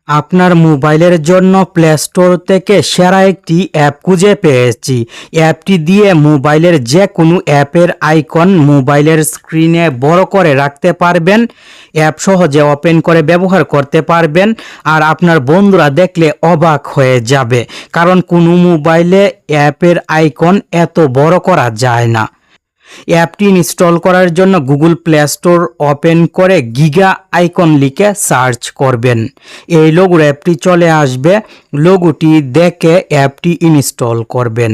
আপনার মোবাইলের জন্য প্লে স্টোর থেকে সেরা একটি অ্যাপ খুঁজে পেয়েছি। অ্যাপটি দিয়ে মোবাইলের যে কোনো অ্যাপের আইকন মোবাইলের স্ক্রিনে বড় করে রাখতে পারবেন। অ্যাপ সহজে ওপেন করে ব্যবহার করতে পারবেন। আর আপনার বন্ধুরা দেখলে অবাক হয়ে যাবে, কারণ কোনো মোবাইলে অ্যাপের আইকন এত বড় করা যায় না। অ্যাপটি ইনস্টল করার জন্য গুগল প্লে স্টোর ওপেন করে গিগা আইকন লিখে সার্চ করবেন। এই লোগোর অ্যাপটি চলে আসবে। লোগোটি দেখে অ্যাপটি ইনস্টল করবেন।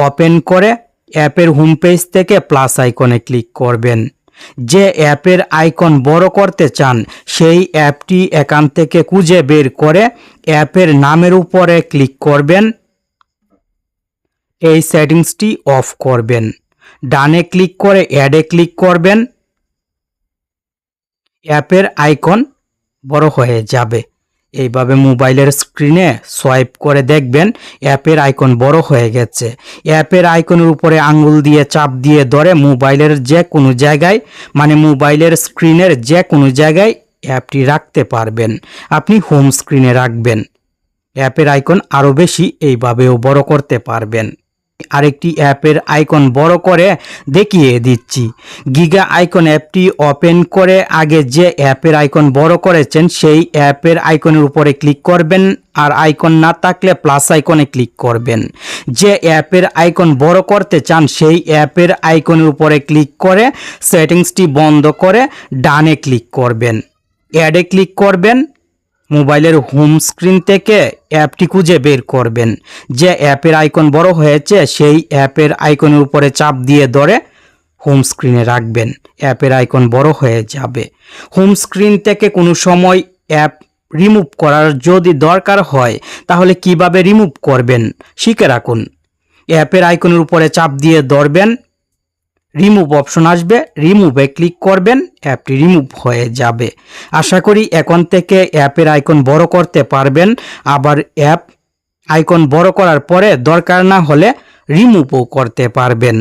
ওপেন করে অ্যাপের হোম পেজ থেকে প্লাস আইকনে ক্লিক করবেন। যে অ্যাপের আইকন বড় করতে চান সেই অ্যাপটি এখান থেকে খুঁজে বের করে অ্যাপের নামের উপরে ক্লিক করবেন। এই সেটিংসটি অফ করবেন। ডানে ক্লিক করে অ্যাডে ক্লিক করবেন। অ্যাপের আইকন বড় হয়ে যাবে। এইভাবে মোবাইলের স্ক্রিনে সোয়াইপ করে দেখবেন অ্যাপের আইকন বড় হয়ে গেছে। অ্যাপের আইকনের উপরে আঙ্গুল দিয়ে চাপ দিয়ে ধরে মোবাইলের যে কোনো জায়গায়, মানে মোবাইলের স্ক্রিনের যে কোনো জায়গায় অ্যাপটি রাখতে পারবেন। আপনি হোম স্ক্রিনে রাখবেন। অ্যাপের আইকন আরও বেশি এইভাবেও বড় করতে পারবেন। আরেকটি অ্যাপের আইকন বড় করে দেখিয়ে দিচ্ছি। গিগা আইকন অ্যাপটি ওপেন করে আগে যে অ্যাপের আইকন বড় করেছেন সেই অ্যাপের আইকনের উপরে ক্লিক করবেন। আর আইকন না থাকলে প্লাস আইকনে ক্লিক করবেন। যে অ্যাপের আইকন বড় করতে চান সেই অ্যাপের আইকনের উপরে ক্লিক করে সেটিংসটি বন্ধ করে ডানে ক্লিক করবেন। অ্যাডে ক্লিক করবেন। মোবাইলের হোম স্ক্রিন থেকে অ্যাপটি খুঁজে বের করবেন। যে অ্যাপের আইকন বড় হয়েছে সেই অ্যাপের আইকনের উপরে চাপ দিয়ে ধরে হোম স্ক্রিনে রাখবেন। অ্যাপের আইকন বড় হয়ে যাবে। হোম স্ক্রিন থেকে কোনো সময় অ্যাপ রিমুভ করার যদি দরকার হয় তাহলে কিভাবে রিমুভ করবেন শিখে রাখুন। অ্যাপের আইকনের উপরে চাপ দিয়ে ধরবেন। রিমুভ অপশন আসবে, রিমুভে ক্লিক করবেন, অ্যাপটি রিমুভ হয়ে যাবে। আশা করি এখন থেকে অ্যাপের আইকন বড় করতে পারবেন। আবার অ্যাপ আইকন বড় করার পরে দরকার না হলে রিমুভও করতে পারবেন।